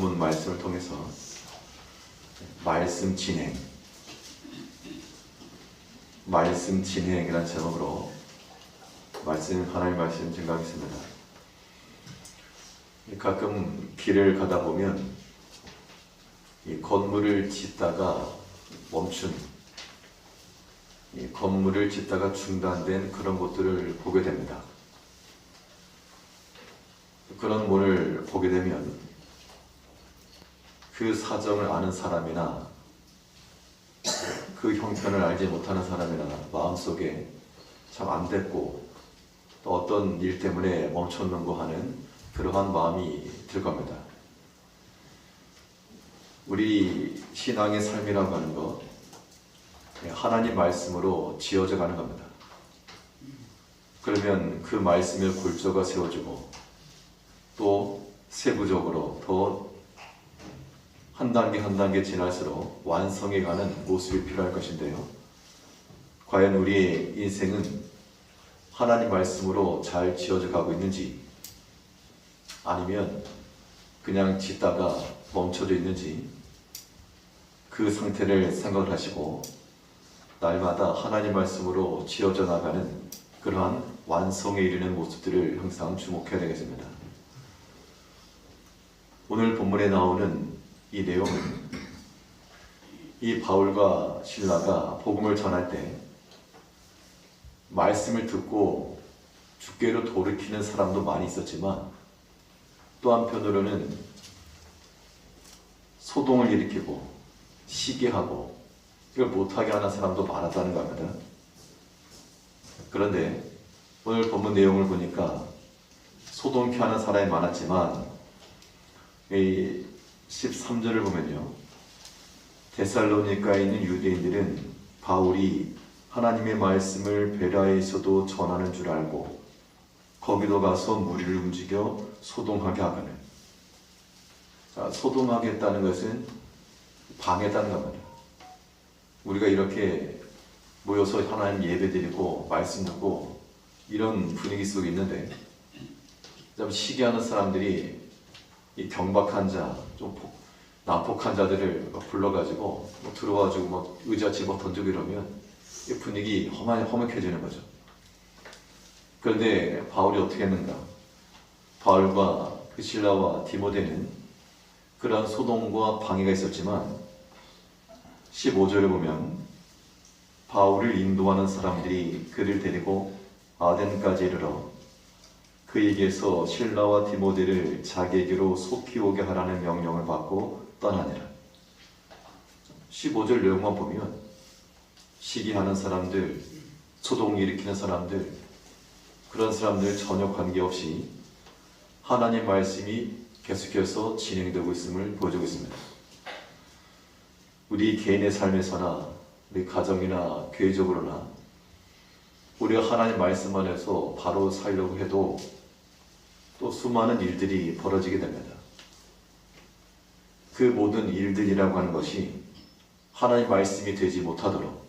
본문 말씀을 통해서 말씀 진행이라는 제목으로 하나님 말씀 증거하겠습니다. 가끔 길을 가다 보면 이 건물을 짓다가 멈춘, 이 건물을 짓다가 중단된 그런 곳들을 보게 됩니다. 그런 문을 보게 되면 그 사정을 아는 사람이나 그 형편을 알지 못하는 사람이나 마음속에 참 안 됐고 또 어떤 일 때문에 멈췄는고 하는 그러한 마음이 들 겁니다. 우리 신앙의 삶이라고 하는 것, 하나님 말씀으로 지어져 가는 겁니다. 그러면 그 말씀의 골조가 세워지고 또 세부적으로 더 한 단계 한 단계 지날수록 완성해 가는 모습이 필요할 것인데요. 과연 우리의 인생은 하나님 말씀으로 잘 지어져 가고 있는지, 아니면 그냥 짓다가 멈춰져 있는지, 그 상태를 생각을 하시고 날마다 하나님 말씀으로 지어져 나가는 그러한 완성에 이르는 모습들을 항상 주목해야 되겠습니다. 오늘 본문에 나오는 이 내용은 이 바울과 실라가 복음을 전할 때 말씀을 듣고 주께로 돌이키는 사람도 많이 있었지만, 또 한편으로는 소동을 일으키고 시기하고 이걸 못하게 하는 사람도 많았다는 겁니다. 그런데 오늘 본문 내용을 보니까 소동케 하는 사람이 많았지만, 이 13절을 보면요, 데살로니가에 있는 유대인들은 바울이 하나님의 말씀을 베라에서도 전하는 줄 알고 거기도 가서 무리를 움직여 소동하게 하거늘. 자, 소동하게 했다는 것은 방해했다는 겁니다. 우리가 이렇게 모여서 하나님 예배드리고 말씀 듣고 이런 분위기 속에 있는데 좀 시기하는 사람들이 이 경박한 자, 좀 난폭한 자들을 불러가지고 들어와가지고 의자 집어 던지고 이러면 이 분위기 험악해지는 거죠. 그런데 바울이 어떻게 했는가? 바울과 그 실라와 디모데는 그러한 소동과 방해가 있었지만 15절을 보면 바울을 인도하는 사람들이 그를 데리고 아덴까지 이르러 그에게서 실라와 디모데를 자기에게로 속히 오게 하라는 명령을 받고 떠나니라. 15절 내용만 보면 시기하는 사람들, 소동 일으키는 사람들, 그런 사람들 전혀 관계없이 하나님 말씀이 계속해서 진행되고 있음을 보여주고 있습니다. 우리 개인의 삶에서나 우리 가정이나 교회적으로나 우리가 하나님 말씀 안에서 바로 살려고 해도 또 수많은 일들이 벌어지게 됩니다. 그 모든 일들이라고 하는 것이 하나님 말씀이 되지 못하도록,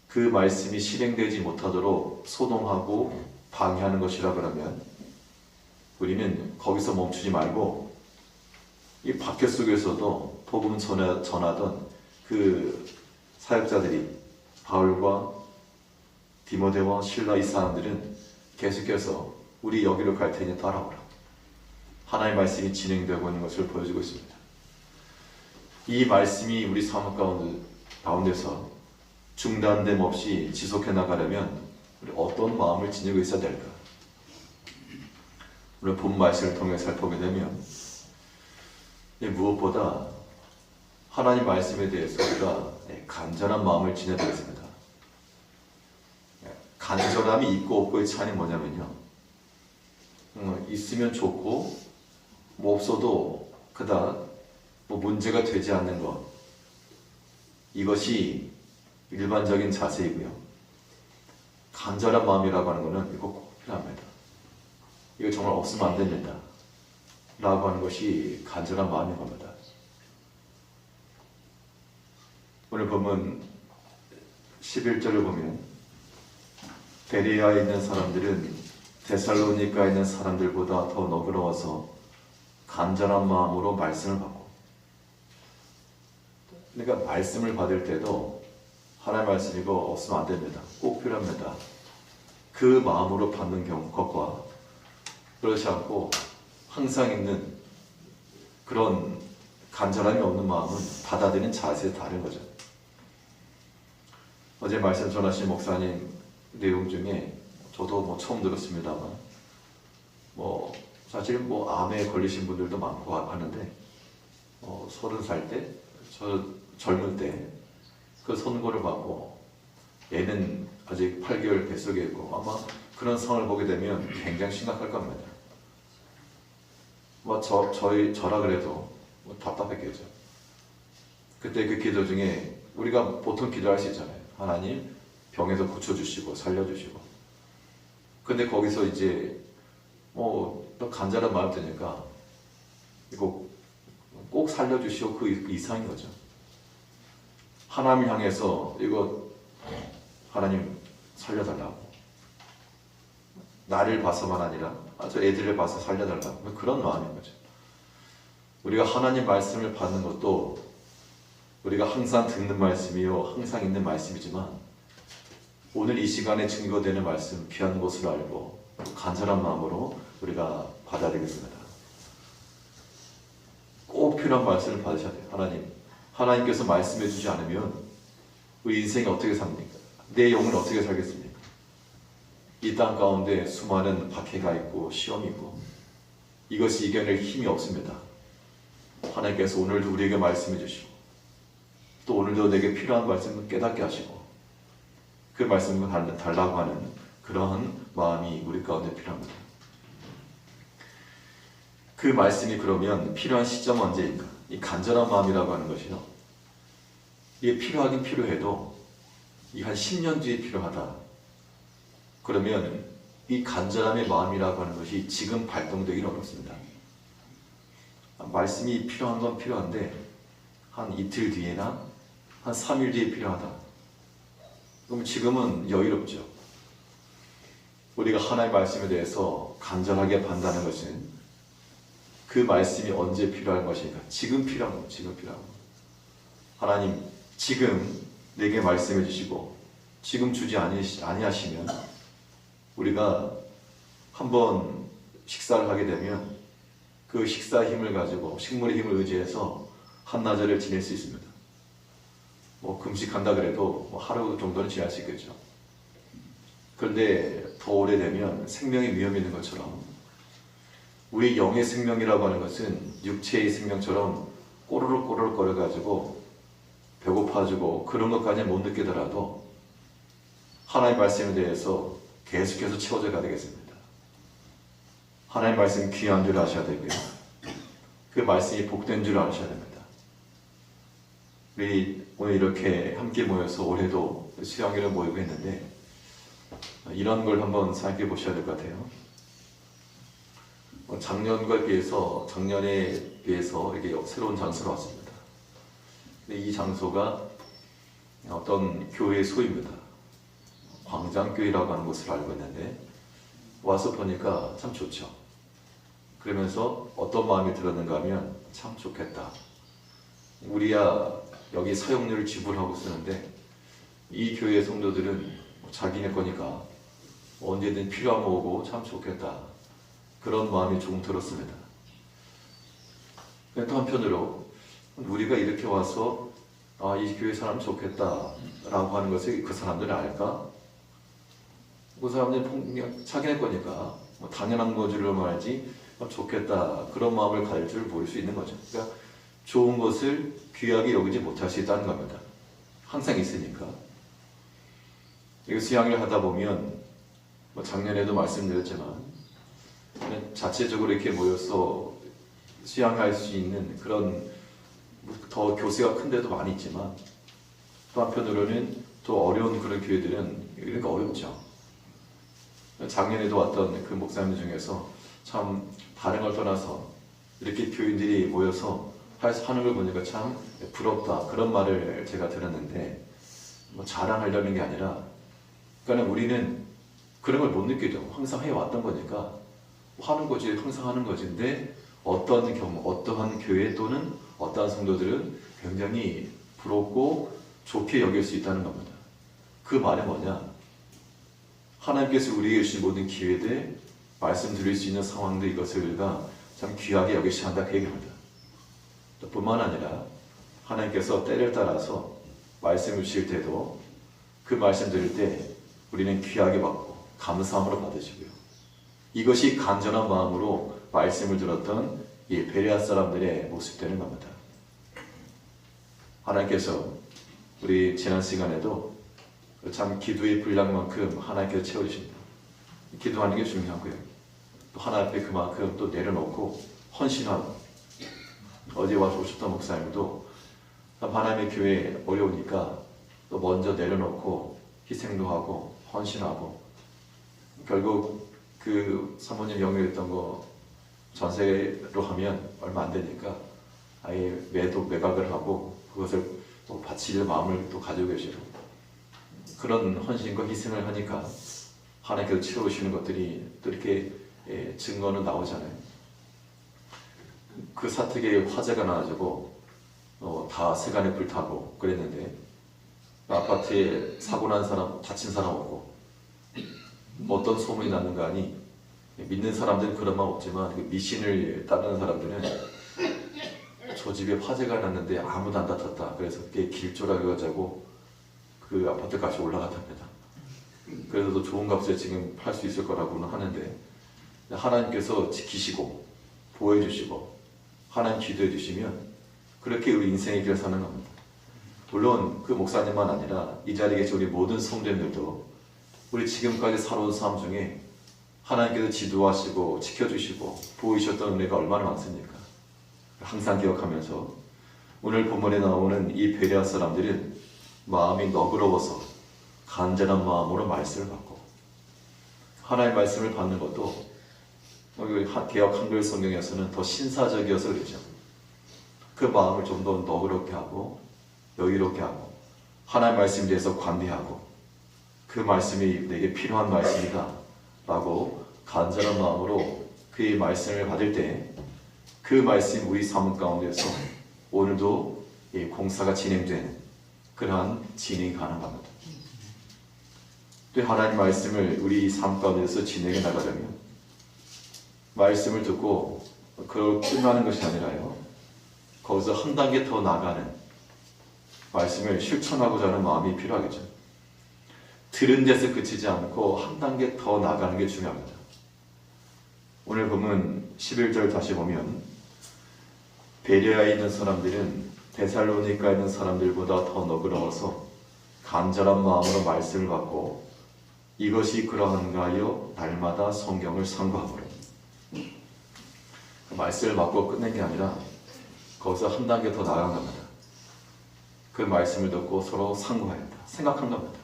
그 말씀이 실행되지 못하도록 소동하고 방해하는 것이라 그러면 우리는 거기서 멈추지 말고 이 박해 속에서도 복음 전하던 그 사역자들이 바울과 디모데와 실라 이 사람들은 계속해서 우리 여기로 갈 테니 따라오라. 하나님의 말씀이 진행되고 있는 것을 보여주고 있습니다. 이 말씀이 우리 삶 가운데서 중단됨 없이 지속해 나가려면 우리 어떤 마음을 지니고 있어야 될까? 오늘 본 말씀을 통해 살펴보게 되면 무엇보다 하나님 말씀에 대해서 우리가 간절한 마음을 지녀야 되겠습니다. 간절함이 있고 없고의 차이는 뭐냐면요, 있으면 좋고 없어도 그다음 문제가 되지 않는 것, 이것이 일반적인 자세이고요. 간절한 마음이라고 하는 것은 이거 꼭 필요합니다. 이거 정말 없으면 안 됩니다 라고 하는 것이 간절한 마음인 겁니다. 오늘 보면 11절을 보면 베레아에 있는 사람들은 데살로니가에 있는 사람들보다 더 너그러워서 간절한 마음으로 말씀을 받고, 그러니까 말씀을 받을 때도 하나님의 말씀 이거 없으면 안 됩니다. 꼭 필요합니다. 그 마음으로 받는 것과 그렇지 않고 항상 있는 그런 간절함이 없는 마음은 받아들이는 자세가 다른 거죠. 어제 말씀 전하신 목사님 내용 중에 저도 뭐 처음 들었습니다만, 뭐 사실 뭐 암에 걸리신 분들도 많고 하는데, 30살 때, 저 젊을 때 그 선고를 받고 애는 아직 8개월 뱃속에 있고, 아마 그런 상황을 보게 되면 굉장히 심각할 겁니다. 뭐 저라 그래도 뭐 답답했겠죠. 그때 그 기도 중에 우리가 보통 기도할 수 있잖아요. 하나님 병에서 고쳐주시고 살려주시고. 근데 거기서 이제 또 간절한 마음 드니까 이거 꼭 살려주시고 그 이상인 거죠. 하나님을 향해서 이거 하나님 살려달라고, 나를 봐서만 아니라 저 애들을 봐서 살려달라고, 그런 마음인 거죠. 우리가 하나님 말씀을 받는 것도 우리가 항상 듣는 말씀이요 항상 있는 말씀이지만, 오늘 이 시간에 증거되는 말씀 귀한 것으로 알고 간절한 마음으로 우리가 받아들이겠습니다. 꼭 필요한 말씀을 받으셔야 돼요. 하나님께서 말씀해 주지 않으면 우리 인생이 어떻게 삽니까? 내 영혼을 어떻게 살겠습니까? 이 땅 가운데 수많은 박해가 있고 시험이 있고 이것이 이겨낼 힘이 없습니다. 하나님께서 오늘도 우리에게 말씀해 주시고, 또 오늘도 내게 필요한 말씀을 깨닫게 하시고, 그 말씀을 달라고 하는 그러한 마음이 우리 가운데 필요합니다. 그 말씀이 그러면 필요한 시점은 언제인가? 이 간절한 마음이라고 하는 것이요, 이게 필요하긴 필요해도 이 한 10년 뒤에 필요하다. 그러면 이 간절함의 마음이라고 하는 것이 지금 발동되기는 어렵습니다. 말씀이 필요한 건 필요한데 한 이틀 뒤에나 한 3일 뒤에 필요하다. 그럼 지금은 여유롭죠. 우리가 하나님의 말씀에 대해서 간절하게 받는다는 것은 그 말씀이 언제 필요한 것인가? 지금 필요한 것, 지금 필요한 것. 하나님 지금 내게 말씀해 주시고 지금 주지 아니하시면 우리가 한번 식사를 하게 되면 그 식사 힘을 가지고, 식물의 힘을 의지해서 한나절을 지낼 수 있습니다. 뭐 금식한다 그래도 뭐 하루 정도는 지날 수 있겠죠. 그런데 더 오래되면 생명의 위험이 있는 것처럼 우리 영의 생명이라고 하는 것은 육체의 생명처럼 꼬르륵 꼬르륵 거려가지고 배고파지고 그런 것까지 못 느끼더라도 하나님의 말씀에 대해서 계속해서 채워져 가야 되겠습니다. 하나님의 말씀이 귀한 줄 아셔야 되고요, 그 말씀이 복된 줄 아셔야 됩니다. 우리 오늘 이렇게 함께 모여서 올해도 수양회를 모이고 했는데 이런 걸 한번 생각해 보셔야 될 것 같아요. 작년에 비해서 이렇게 새로운 장소로 왔습니다. 근데 이 장소가 어떤 교회의 소유입니다. 광장교회라고 하는 곳을 알고 있는데 와서 보니까 참 좋죠. 그러면서 어떤 마음이 들었는가 하면 참 좋겠다. 우리야 여기 사용료를 지불하고 쓰는데 이 교회 성도들은 자기네 거니까 언제든 필요하면 오고 참 좋겠다. 그런 마음이 조금 들었습니다. 또 한편으로 우리가 이렇게 와서 이 교회 사람 좋겠다라고 하는 것을 그 사람들이 알까? 그 사람들이 그냥 자기네 거니까 뭐 당연한 거줄로 말하지 좋겠다, 그런 마음을 가질 줄 모를 수 있는 거죠. 그러니까 좋은 것을 귀하게 여기지 못할 수 있다는 겁니다. 항상 있으니까. 이거 수양을 하다 보면 뭐 작년에도 말씀드렸지만 자체적으로 이렇게 모여서 수양할 수 있는 그런 더 교세가 큰 데도 많이 있지만, 또 한편으로는 또 어려운 그런 교회들은 이런 거 어렵죠. 작년에도 왔던 그 목사님 중에서 참 다른 걸 떠나서 이렇게 교인들이 모여서 하는 걸 보니까 참 부럽다, 그런 말을 제가 들었는데, 뭐 자랑하려는 게 아니라, 그러니까 우리는 그런 걸 못 느끼죠. 항상 해왔던 거니까 하는 거지, 항상 하는 거지인데 어떤 경우, 어떠한 교회 또는 어떠한 성도들은 굉장히 부럽고 좋게 여길 수 있다는 겁니다. 그 말은 뭐냐? 하나님께서 우리에게 주신 모든 기회들, 말씀 드릴 수 있는 상황들, 이것을 우리가 참 귀하게 여기셔야 한다, 그 얘기입니다. 또 뿐만 아니라 하나님께서 때를 따라서 말씀을 주실 때도 그 말씀 드릴 때 우리는 귀하게 받고 감사함으로 받으시고요. 이것이 간절한 마음으로 말씀을 들었던 이 베레아 사람들의 모습되는 겁니다. 하나님께서 우리 지난 시간에도 참 기도의 분량만큼 하나님께서 채워주십니다. 기도하는 게 중요하고요. 또 하나님 앞에 그만큼 또 내려놓고 헌신하고, 어제 와서 오셨던 목사님도 하나님의 교회 어려우니까 또 먼저 내려놓고 희생도 하고 헌신하고, 결국 그 사모님 영유했던 거 전세로 하면 얼마 안 되니까 아예 매각을 하고 그것을 또 바칠 마음을 또 가지고 계시고, 그런 헌신과 희생을 하니까 하나님께서 채우시는 것들이 또 이렇게 증거는 나오잖아요. 그 사택에 화재가 나가지고 다 세간에 불타고 그랬는데, 아파트에 사고 난 사람, 다친 사람 없고, 어떤 소문이 났는가 하니 믿는 사람들은 그런 마음 없지만 그 미신을 따르는 사람들은 저 집에 화재가 났는데 아무도 안 다쳤다, 그래서 그게 길조라고 해가지고 그 아파트 값이 올라갔답니다. 그래서 더 좋은 값에 지금 팔 수 있을 거라고는 하는데, 하나님께서 지키시고 보호해주시고 하나님 기도해 주시면 그렇게 우리 인생의 길을 사는 겁니다. 물론 그 목사님만 아니라 이 자리에 계신 우리 모든 성도님들도 우리 지금까지 살아온 삶 중에 하나님께서 지도하시고 지켜주시고 보이셨던 은혜가 얼마나 많습니까? 항상 기억하면서 오늘 본문에 나오는 이 베레아 사람들은 마음이 너그러워서 간절한 마음으로 말씀을 받고, 하나님의 말씀을 받는 것도 개역 한글 성경에서는 더 신사적이어서 그러죠. 그 마음을 좀 더 너그럽게 하고 여유롭게 하고 하나님의 말씀에 대해서 관대하고, 그 말씀이 내게 필요한 말씀이다 라고 간절한 마음으로 그의 말씀을 받을 때 그 말씀이 우리 삶 가운데서 오늘도 이 공사가 진행되는 그러한 진행이 가능합니다. 또 하나님 말씀을 우리 삶 가운데서 진행해 나가려면 말씀을 듣고 그걸 끝나는 것이 아니라요, 거기서 한 단계 더 나가는 말씀을 실천하고자 하는 마음이 필요하겠죠. 들은 데서 그치지 않고 한 단계 더 나가는 게 중요합니다. 오늘 보면 11절 다시 보면 베레아에 있는 사람들은 데살로니가에 있는 사람들보다 더 너그러워서 간절한 마음으로 말씀을 받고 이것이 그러한가 하여 날마다 성경을 상고하므로. 말씀을 받고 끝낸 게 아니라 거기서 한 단계 더 나아간 겁니다. 그 말씀을 듣고 서로 상고해야 한다, 생각한 겁니다.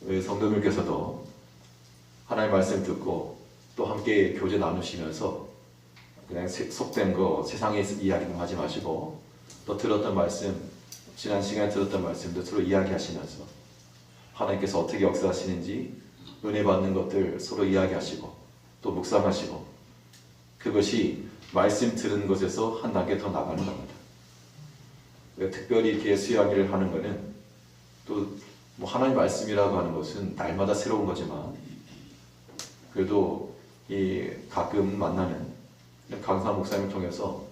왜 성도님께서도 하나님의 말씀 듣고 또 함께 교제 나누시면서 그냥 속된 거 세상에서 이야기는 하지 마시고, 또 들었던 말씀, 지난 시간에 들었던 말씀도 서로 이야기하시면서 하나님께서 어떻게 역사하시는지 은혜 받는 것들 서로 이야기하시고 또 묵상하시고, 그것이 말씀 들은 것에서 한 단계 더 나가는 겁니다. 특별히 이렇게 수양일을 하는 것은 또 뭐 하나님 말씀이라고 하는 것은 날마다 새로운 거지만, 그래도 이 가끔 만나는 강사 목사님을 통해서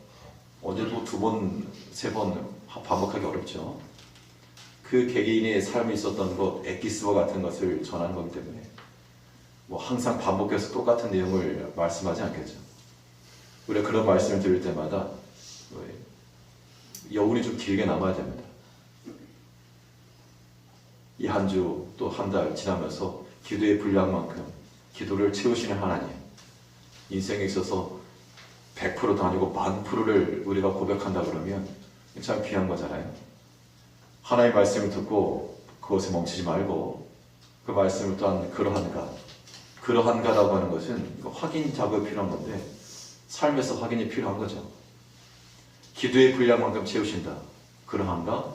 어제도 2번, 3번 반복하기 어렵죠. 그 개개인의 삶에 있었던 것, 엑기스와 같은 것을 전하는 거기 때문에 뭐 항상 반복해서 똑같은 내용을 말씀하지 않겠죠. 우리가 그런 말씀을 들을 때마다 여운이 좀 길게 남아야 됩니다. 이 한 주 또 한 달 지나면서 기도의 분량만큼 기도를 채우시는 하나님, 인생에 있어서 100%도 아니고 10,000%를 우리가 고백한다 그러면 참 귀한 거잖아요. 하나님의 말씀을 듣고 그것에 멈추지 말고 그 말씀을 또한 그러한가라고 하는 것은 확인 작업이 필요한 건데, 삶에서 확인이 필요한 거죠. 기도의 분량만큼 채우신다, 그러한가?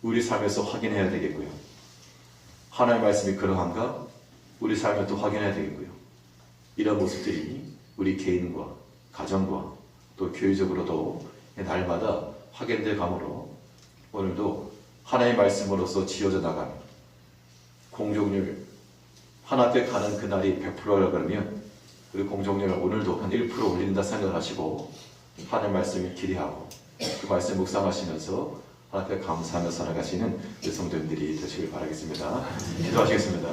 우리 삶에서 확인해야 되겠고요. 하나님의 말씀이 그러한가? 우리 삶에 또 확인해야 되겠고요. 이런 모습들이 우리 개인과 가정과 또 교회적으로도 날마다 확인될 감으로 오늘도 하나님의 말씀으로서 지어져 나가는 공정률 하나님께 가는 그날이 100%라 그러면 우리 공정률을 오늘도 한 1% 올린다 생각하시고 하나님의 말씀을 기대하고 그 말씀 묵상하시면서 하나님께 감사하며 살아가시는 성도님들이 되시길 바라겠습니다. 기도하시겠습니다.